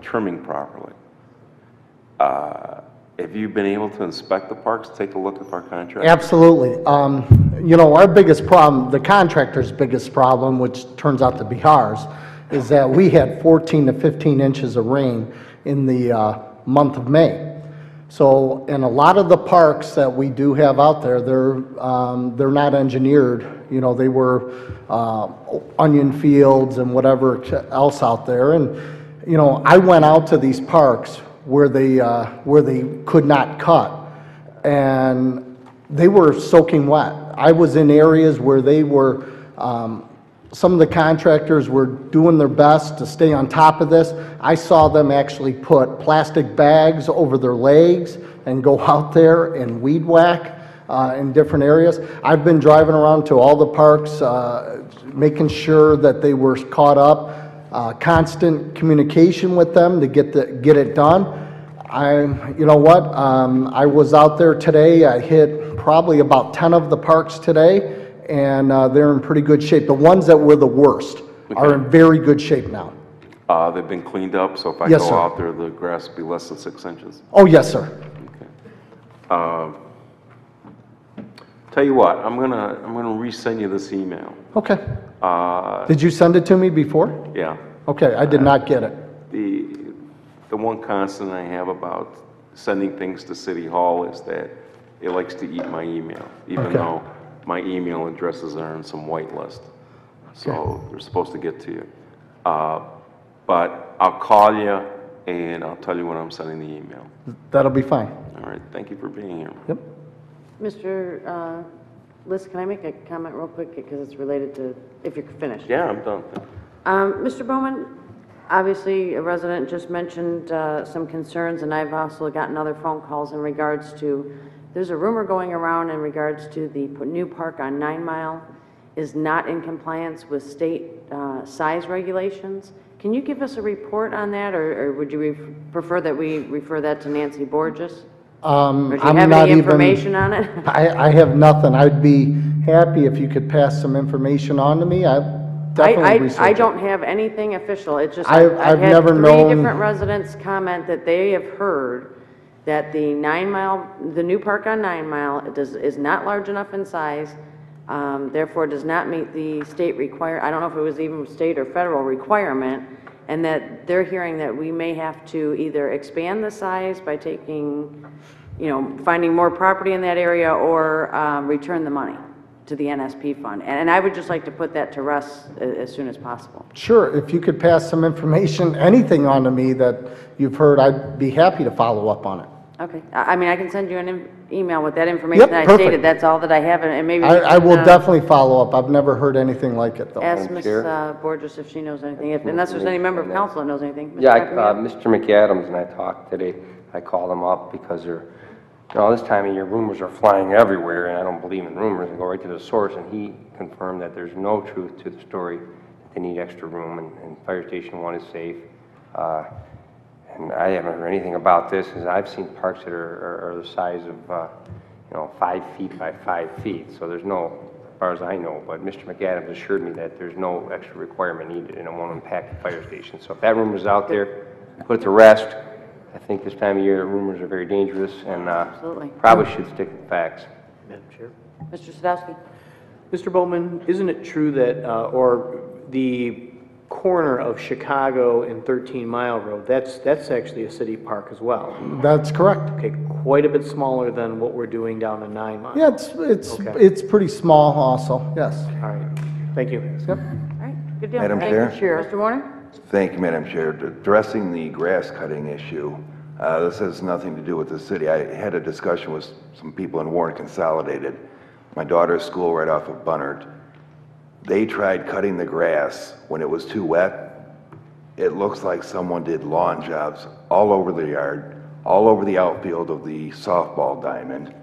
trimming properly. Have you been able to inspect the parks, take a look at our contract? Absolutely. You know, our biggest problem, the contractor's biggest problem, which turns out to be ours, is that we had 14 to 15 inches of rain in the month of May. So, in a lot of the parks that we do have out there, they're not engineered. You know, they were onion fields and whatever else out there. And, you know, I went out to these parks where they could not cut, and they were soaking wet. I was in areas where they were, some of the contractors were doing their best to stay on top of this. I saw them actually put plastic bags over their legs and go out there and weed whack in different areas. I've been driving around to all the parks, making sure that they were caught up. Constant communication with them to get it done. You know what? I was out there today. I hit probably about 10 of the parks today, and they're in pretty good shape. The ones that were the worst are in very good shape now. They've been cleaned up, so if I Yes, go sir. out there, the grass will be less than 6 inches. Oh, yes, sir. Okay. Tell you what, I'm gonna resend you this email. Okay. Did you send it to me before? Yeah. Okay, I did not get it. The one constant I have about sending things to City Hall is that it likes to eat my email, even though my email addresses are on some white list. So they're supposed to get to you. But I'll call you and I'll tell you when I'm sending the email. That'll be fine. All right, thank you for being here. Yep. Mr. Liz, can I make a comment real quick because it's related to, if you're finished? Yeah, I'm done. Mr. Bowman, obviously a resident just mentioned some concerns, and I've also gotten other phone calls in regards to, there's a rumor going around in regards to the new park on 9 Mile is not in compliance with state size regulations. Can you give us a report on that, or would you prefer that we refer that to Nancy Borges? Or do you have any information on it? I have nothing. I'd be happy if you could pass some information on to me. I don't have anything official. It's just I've had never three known. different residents comment that they have heard that the 9 Mile, the new park on 9 Mile is not large enough in size, therefore does not meet the state I don't know if it was even state or federal requirement, and that they're hearing that we may have to either expand the size by taking, you know, finding more property in that area, or return the money to the NSP fund. And I would just like to put that to rest as soon as possible. Sure, if you could pass some information, anything on to me that you've heard, I'd be happy to follow up on it. Okay, I mean, I can send you an email with that information that I perfect. stated. That's all that I have, and maybe I will definitely follow up. I've never heard anything like it, though. ask Ms. Borges if she knows anything, unless there's any member of council that knows anything. Yeah, Mr. McAdams and I talked today. I called him up because they're, you know, this time of year rumors are flying everywhere, and I don't believe in rumors, and go right to the source, and he confirmed that there's no truth to the story, that they need extra room, and Fire Station 1 is safe. And I haven't heard anything about this, because I've seen parks that are the size of, you know, 5 feet by 5 feet, so there's no, as far as I know, but Mr. McAdams assured me that there's no extra requirement needed, and it won't impact the fire station. So if that rumor's out there, put it to rest. I think this time of year, rumors are very dangerous, and Absolutely. probably should stick to facts. Madam Chair. Mr. Sadowski? Mr. Bowman, isn't it true that, or the corner of Chicago and 13 Mile Road, that's actually a city park as well? That's correct. Okay, quite a bit smaller than what we're doing down in 9 Mile. Yeah, it's pretty small also, yes. All right, thank you. Yep. All right, good deal. Madam Thank Chair? you. Mr. Warner? Thank you, Madam Chair. Addressing the grass cutting issue, this has nothing to do with the city. I had a discussion with some people in Warren Consolidated, my daughter's school right off of Bunnard. They tried cutting the grass when it was too wet. It looks like someone did lawn jobs all over the yard, all over the outfield of the softball diamond.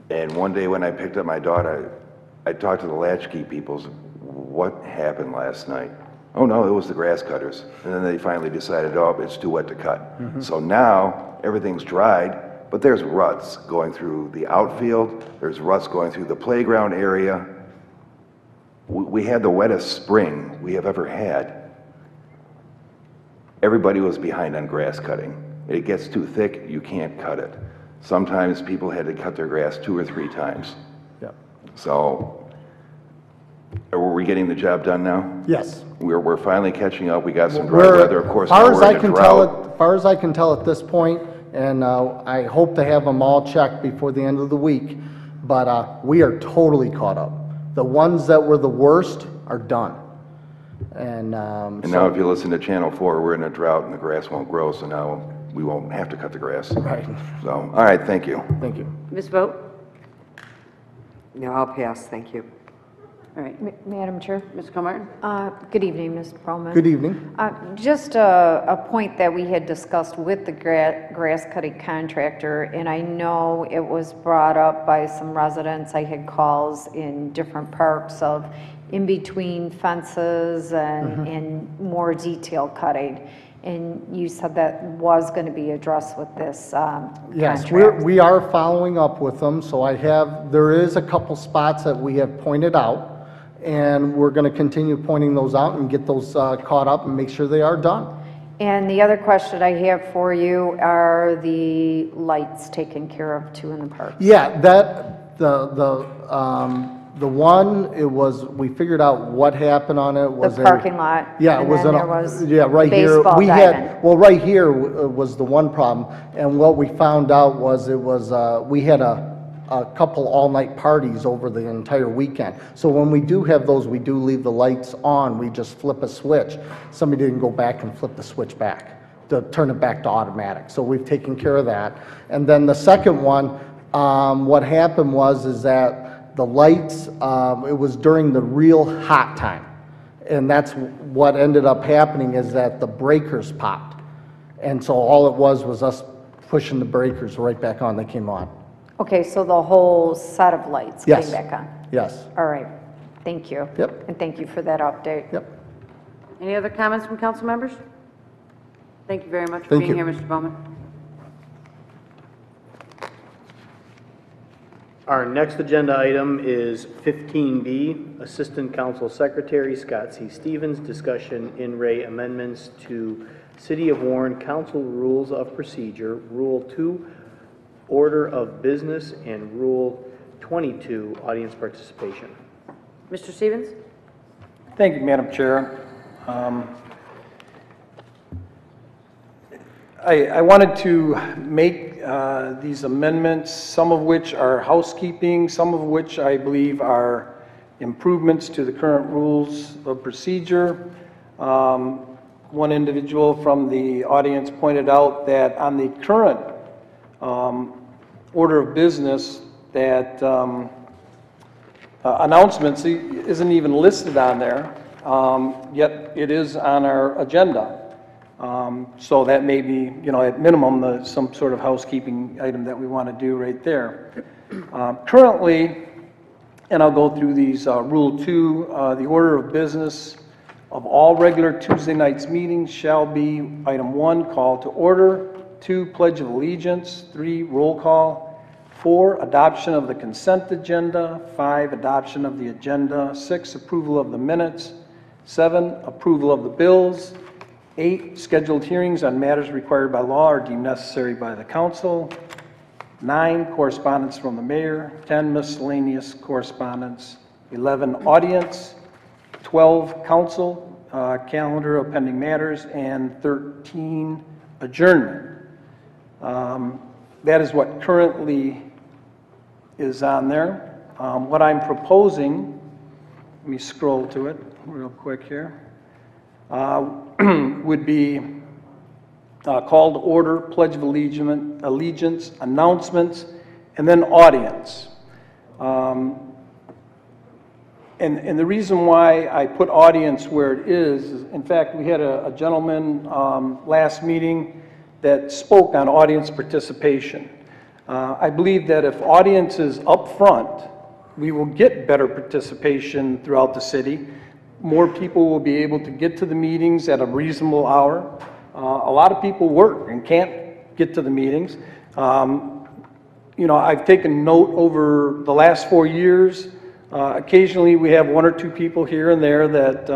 And one day when I picked up my daughter, I talked to the latchkey people. What happened last night? Oh no, it was the grass cutters. And then they finally decided, oh, it's too wet to cut. So now everything's dried, but there's ruts going through the outfield. There's ruts going through the playground area. We had the wettest spring we have ever had. everybody was behind on grass cutting. It gets too thick, you can't cut it. Sometimes people had to cut their grass 2 or 3 times. Yep. So, were we getting the job done now? Yes. We're finally catching up. We got some dry weather, of course. Now we're in a drought. Far as I can tell at this point, and I hope to have them all checked before the end of the week, but we are totally caught up. The ones that were the worst are done. And now if you listen to Channel 4, we're in a drought and the grass won't grow, so now we won't have to cut the grass. Right. So, all right, thank you. Thank you. Ms. Vogt? No, I'll pass, thank you. All right. Madam Chair. Ms. Comartin? Good evening, Mr. Perlman. Good evening. Just a point that we had discussed with the grass cutting contractor, and I know it was brought up by some residents. I had calls in different parks of in-between fences and more detail cutting. And you said that was going to be addressed with this Yes, contract. we are following up with them, so there is a couple spots that we have pointed out, and we're going to continue pointing those out and get those caught up and make sure they are done. And the other question I have for you are the lights taken care of too in the park. Yeah, the one, we figured out what happened on it. Was The parking lot. Yeah, it and was then there was right here. baseball We diamond. had, well, right here was the one problem, and what we found out was we had a couple all-night parties over the entire weekend. So when we do have those, we do leave the lights on, we just flip a switch. Somebody didn't go back and flip the switch back to turn it back to automatic. So we've taken care of that. And then the second one, what happened is that the lights, it was during the real hot time. And that's what ended up happening, is that the breakers popped. And so all it was us pushing the breakers right back on. They came on. Okay, so the whole set of lights came Yes. back on? Yes. All right, thank you. Yep. And thank you for that update. Yep. Any other comments from council members? Thank you very much for Thank being you. here, Mr. Bowman. Our next agenda item is 15B, Assistant Council Secretary Scott C. Stevens, discussion in Ray amendments to City of Warren Council Rules of Procedure, Rule 2, Order of Business, and Rule 22, Audience Participation. Mr. Stevens? Thank you, Madam Chair. I wanted to make these amendments, some of which are housekeeping, some of which I believe are improvements to the current rules of procedure. One individual from the audience pointed out that on the current order of business, that announcements isn't even listed on there, yet it is on our agenda. So that may be, at minimum, some sort of housekeeping item that we want to do right there. Currently, and I'll go through these, Rule 2, the order of business of all regular Tuesday nights meetings shall be item 1, call to order, 2, pledge of allegiance, 3, roll call, 4, adoption of the consent agenda, 5, adoption of the agenda, 6, approval of the minutes, 7, approval of the bills, 8, scheduled hearings on matters required by law or deemed necessary by the council, 9, correspondence from the mayor, 10, miscellaneous correspondence, 11, audience, 12, council, calendar of pending matters, and 13, adjournment. That is what currently is on there. What I'm proposing, let me scroll to it real quick here, would be call to order, pledge of allegiance, announcements, and then audience. And the reason why I put audience where it is, in fact, we had a gentleman last meeting that spoke on audience participation. I believe that if audience is up front, we will get better participation throughout the city. More people will be able to get to the meetings at a reasonable hour. A lot of people work and can't get to the meetings. I've taken note over the last 4 years. Occasionally we have 1 or 2 people here and there that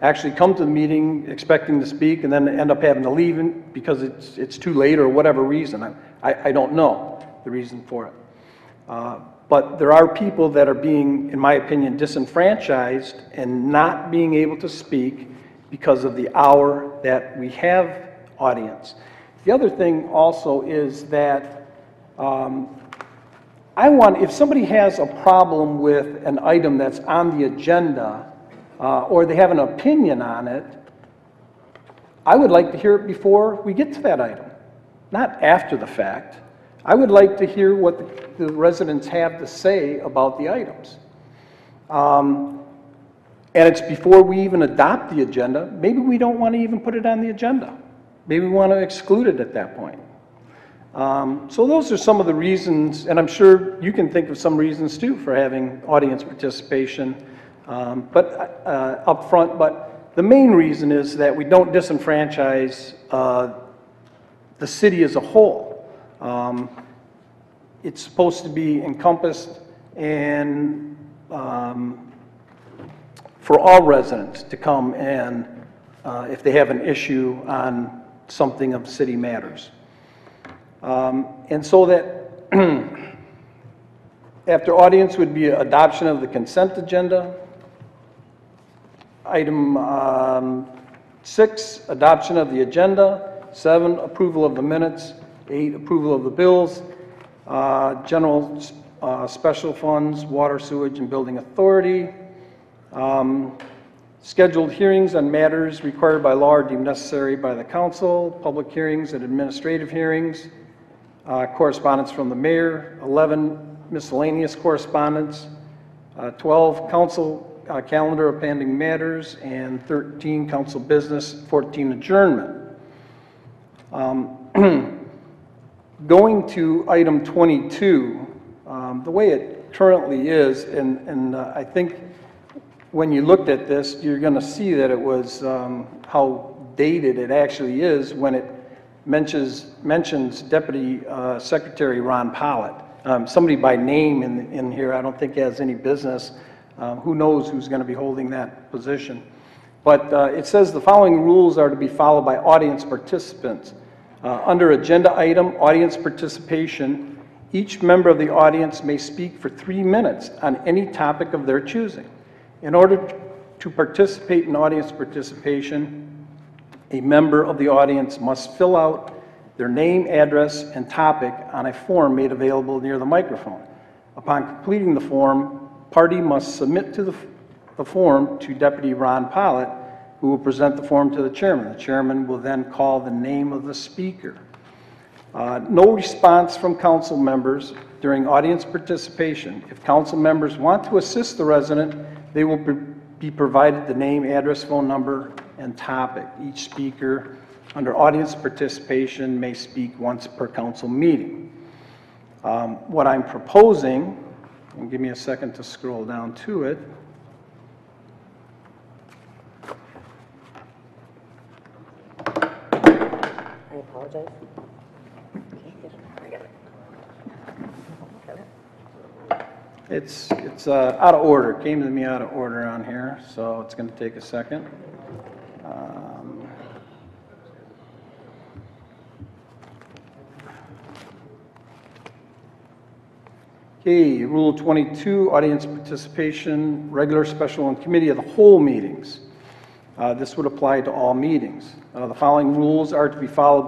actually come to the meeting expecting to speak and then end up having to leave because it's too late or whatever reason. I don't know the reason for it. But there are people that are being, in my opinion, disenfranchised and not being able to speak because of the hour that we have audience. The other thing also is that if somebody has a problem with an item that's on the agenda, or they have an opinion on it, I would like to hear it before we get to that item, not after the fact. I would like to hear what the residents have to say about the items. And it's before we even adopt the agenda. Maybe we don't want to even put it on the agenda. Maybe we want to exclude it at that point. So those are some of the reasons, and I'm sure you can think of some reasons too for having audience participation up front, but the main reason is that we don't disenfranchise the city as a whole. It's supposed to be encompassed and for all residents to come and if they have an issue on something of city matters. And so that after audience would be adoption of the consent agenda. Item 6, adoption of the agenda. 7, approval of the minutes. 8, approval of the bills. General special funds, water, sewage, and building authority. Scheduled hearings on matters required by law or deemed necessary by the council. Public hearings and administrative hearings. Correspondence from the mayor. 11, miscellaneous correspondence. 12, council calendar of pending matters, and 13, council business. 14, adjournment. Going to item 22, the way it currently is, and I think when you looked at this, you're going to see that it was how dated it actually is when it mentions Deputy Secretary Ron Pollitt. Somebody by name in here I don't think has any business. Who knows who's going to be holding that position. But it says the following rules are to be followed by audience participants. Under agenda item, audience participation, each member of the audience may speak for 3 minutes on any topic of their choosing. In order to participate in audience participation, a member of the audience must fill out their name, address, and topic on a form made available near the microphone. Upon completing the form, party must submit to the form to Deputy Ron Pollitt, who will present the form to the chairman. The chairman will then call the name of the speaker. No response from council members during audience participation. If council members want to assist the resident, they will be provided the name, address, phone number, and topic. Each speaker under audience participation may speak once per council meeting. What I'm proposing, and give me a second to scroll down to it. I apologize. It's out of order. It came to me out of order on here, so it's going to take a second. Okay, Rule 22, audience participation, regular, special, and committee of the whole meetings. This would apply to all meetings. The following rules are to be followed